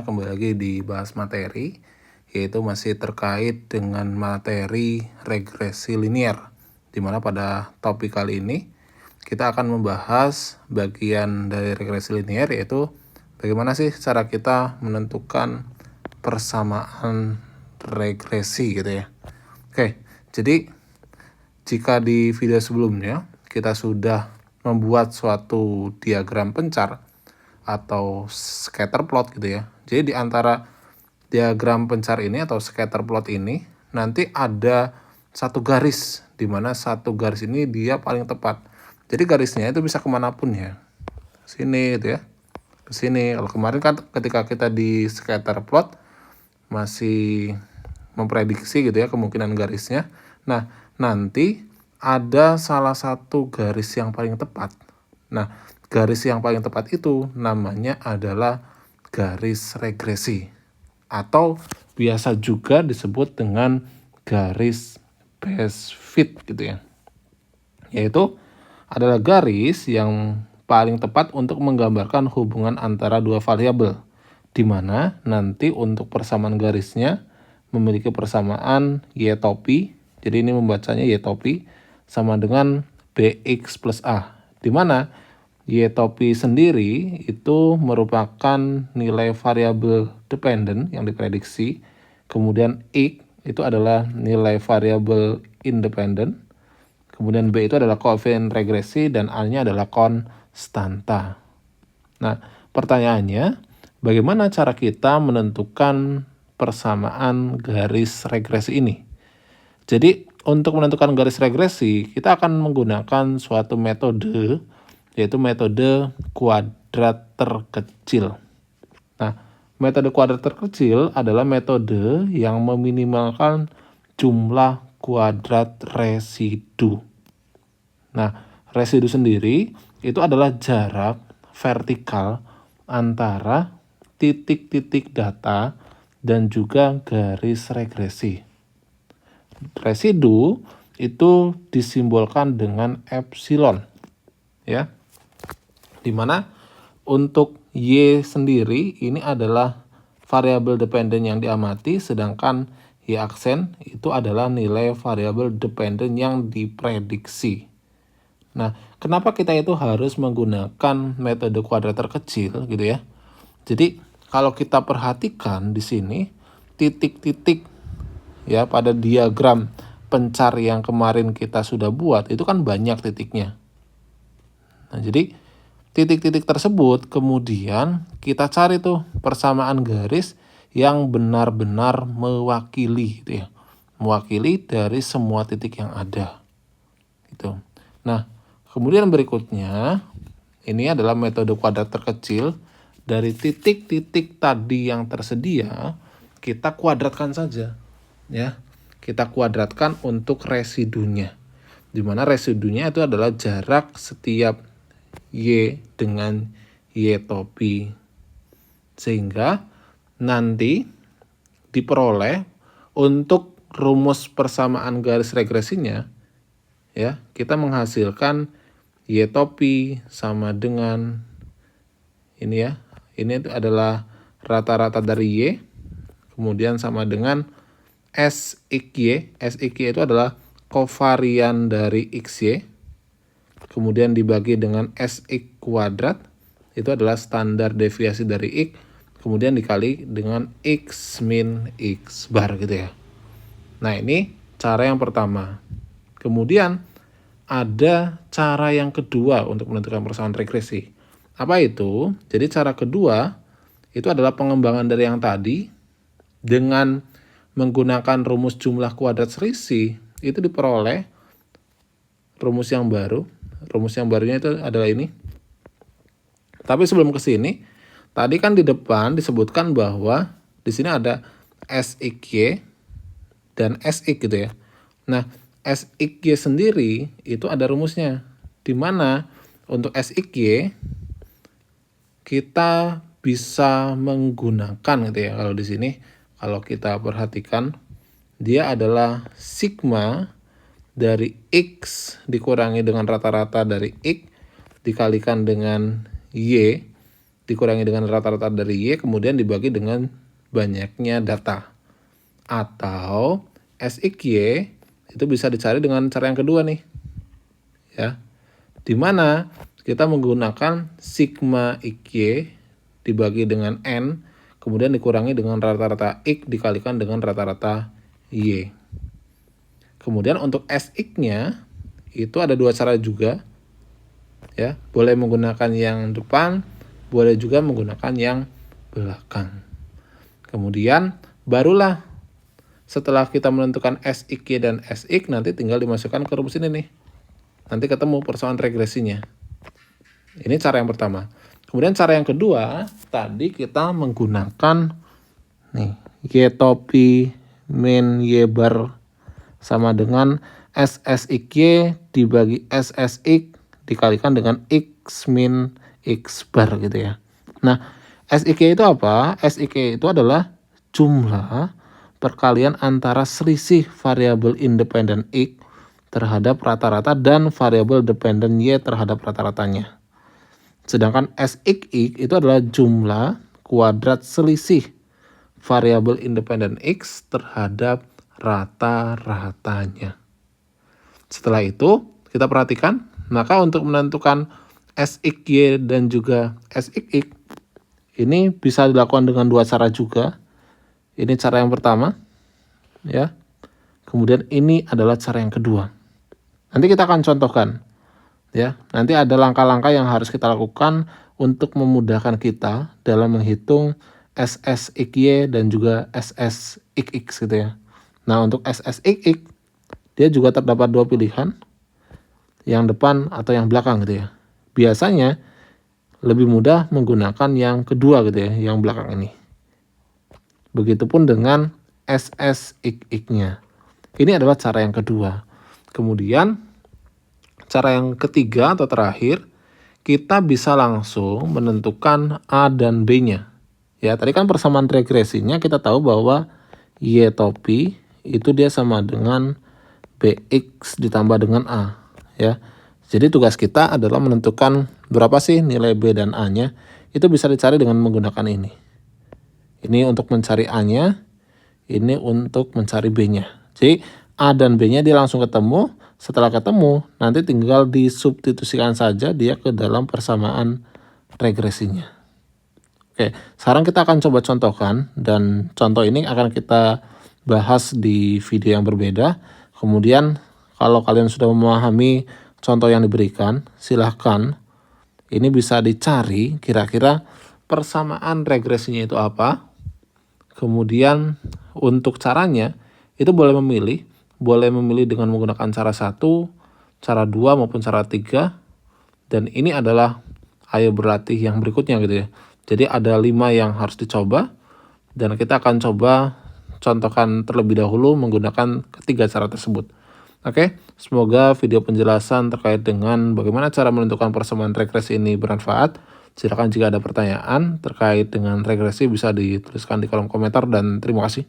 Kembali lagi di bahas materi, yaitu masih terkait dengan materi regresi linear, di mana pada topik kali ini kita akan membahas bagian dari regresi linear, yaitu bagaimana sih cara kita menentukan persamaan regresi gitu ya. Oke, jadi jika di video sebelumnya kita sudah membuat suatu diagram pencar atau scatter plot gitu ya. Jadi di antara diagram pencar ini atau scatter plot ini nanti ada satu garis, di mana satu garis ini dia paling tepat. Jadi garisnya itu bisa kemanapun ya, sini gitu ya, ke sini. Kalau kemarin kan ketika kita di scatter plot masih memprediksi gitu ya kemungkinan garisnya. Nah, nanti ada salah satu garis yang paling tepat. Nah, garis yang paling tepat itu namanya adalah garis regresi, atau biasa juga disebut dengan garis best fit gitu ya. Yaitu adalah garis yang paling tepat untuk menggambarkan hubungan antara dua variabel, di mana nanti untuk persamaan garisnya memiliki persamaan y topi. Jadi ini membacanya y topi sama dengan bx plus a, di mana y topi sendiri itu merupakan nilai variabel dependent yang diprediksi, kemudian x itu adalah nilai variabel independent, kemudian b itu adalah koefisien regresi, dan a-nya adalah konstanta. Nah, pertanyaannya, bagaimana cara kita menentukan persamaan garis regresi ini? Jadi, untuk menentukan garis regresi, kita akan menggunakan suatu metode, yaitu metode kuadrat terkecil. Nah, metode kuadrat terkecil adalah metode yang meminimalkan jumlah kuadrat residu. Nah, residu sendiri itu adalah jarak vertikal antara titik-titik data dan juga garis regresi. Residu itu disimbolkan dengan epsilon, ya, dimana untuk y sendiri ini adalah variabel dependen yang diamati, sedangkan y aksen itu adalah nilai variabel dependen yang diprediksi. Nah, kenapa kita itu harus menggunakan metode kuadrat terkecil gitu ya? Jadi kalau kita perhatikan di sini titik-titik ya pada diagram pencar yang kemarin kita sudah buat itu kan banyak titiknya. Nah, jadi titik-titik tersebut kemudian kita cari tuh persamaan garis yang benar-benar mewakili gitu ya. Mewakili dari semua titik yang ada. Gitu. Nah, kemudian berikutnya ini adalah metode kuadrat terkecil. Dari titik-titik tadi yang tersedia kita kuadratkan saja. Ya, kita kuadratkan untuk residunya, di mana residunya itu adalah jarak setiap y dengan y topi, sehingga nanti diperoleh untuk rumus persamaan garis regresinya ya, kita menghasilkan y topi sama dengan ini ya, ini adalah rata-rata dari y, kemudian sama dengan SXY. SXY itu adalah kovarian dari XY. Kemudian dibagi dengan SX kuadrat. Itu adalah standar deviasi dari X. Kemudian dikali dengan X min X bar gitu ya. Nah, ini cara yang pertama. Kemudian ada cara yang kedua untuk menentukan persamaan regresi. Apa itu? Jadi cara kedua itu adalah pengembangan dari yang tadi dengan menggunakan rumus jumlah kuadrat selisih. Itu diperoleh rumus yang baru. Rumus yang barunya itu adalah ini. Tapi sebelum ke sini, tadi kan di depan disebutkan bahwa di sini ada SXY dan SX gitu ya. Nah, SXY sendiri itu ada rumusnya. Di mana untuk SXY kita bisa menggunakan gitu ya. Kalau di sini kalau kita perhatikan dia adalah sigma dari X dikurangi dengan rata-rata dari X dikalikan dengan Y dikurangi dengan rata-rata dari Y, kemudian dibagi dengan banyaknya data. Atau SXY itu bisa dicari dengan cara yang kedua nih. Ya. Di mana kita menggunakan sigma XY dibagi dengan N, kemudian dikurangi dengan rata-rata X dikalikan dengan rata-rata Y. Kemudian untuk SX-nya itu ada dua cara juga. Ya, boleh menggunakan yang depan, boleh juga menggunakan yang belakang. Kemudian barulah setelah kita menentukan SXY dan SX, nanti tinggal dimasukkan ke rumus ini nih. Nanti ketemu persamaan regresinya. Ini cara yang pertama. Kemudian cara yang kedua, tadi kita menggunakan nih Y topi min Y bar sama dengan SSXY dibagi SSX dikalikan dengan X min X bar gitu ya. Nah, SXY itu apa? SXY itu adalah jumlah perkalian antara selisih variabel independen X terhadap rata-rata dan variabel dependen Y terhadap rata-ratanya. Sedangkan SXX itu adalah jumlah kuadrat selisih variabel independen X terhadap rata-ratanya. Setelah itu, kita perhatikan, maka untuk menentukan SXY dan juga SXX, ini bisa dilakukan dengan dua cara juga. Ini cara yang pertama, ya. Kemudian ini adalah cara yang kedua. Nanti kita akan contohkan, ya. Nanti ada langkah-langkah yang harus kita lakukan untuk memudahkan kita dalam menghitung SSXY dan juga SSXX gitu ya. Nah, untuk SSXX dia juga terdapat dua pilihan, yang depan atau yang belakang gitu ya. Biasanya lebih mudah menggunakan yang kedua gitu ya, yang belakang ini. Begitupun dengan SSXX-nya. Ini adalah cara yang kedua. Kemudian cara yang ketiga atau terakhir, kita bisa langsung menentukan A dan B-nya. Ya, tadi kan persamaan regresinya kita tahu bahwa Y topi itu dia sama dengan BX ditambah dengan A, ya. Jadi tugas kita adalah menentukan berapa sih nilai B dan A-nya. Itu bisa dicari dengan menggunakan ini. Ini untuk mencari A-nya, ini untuk mencari B-nya. Jadi A dan B-nya dia langsung ketemu. Setelah ketemu, nanti tinggal disubstitusikan saja dia ke dalam persamaan regresinya. Oke, sekarang kita akan coba contohkan, dan contoh ini akan kita bahas di video yang berbeda. Kemudian kalau kalian sudah memahami contoh yang diberikan, silahkan ini bisa dicari kira-kira persamaan regresinya itu apa. Kemudian untuk caranya itu boleh memilih dengan menggunakan cara 1, cara 2 maupun cara 3. Dan ini adalah ayo berlatih yang berikutnya gitu ya. Jadi ada 5 yang harus dicoba, dan kita akan coba contohkan terlebih dahulu menggunakan ketiga cara tersebut. Oke, semoga video penjelasan terkait dengan bagaimana cara menentukan persamaan regresi ini bermanfaat. Silakan jika ada pertanyaan terkait dengan regresi bisa dituliskan di kolom komentar, dan terima kasih.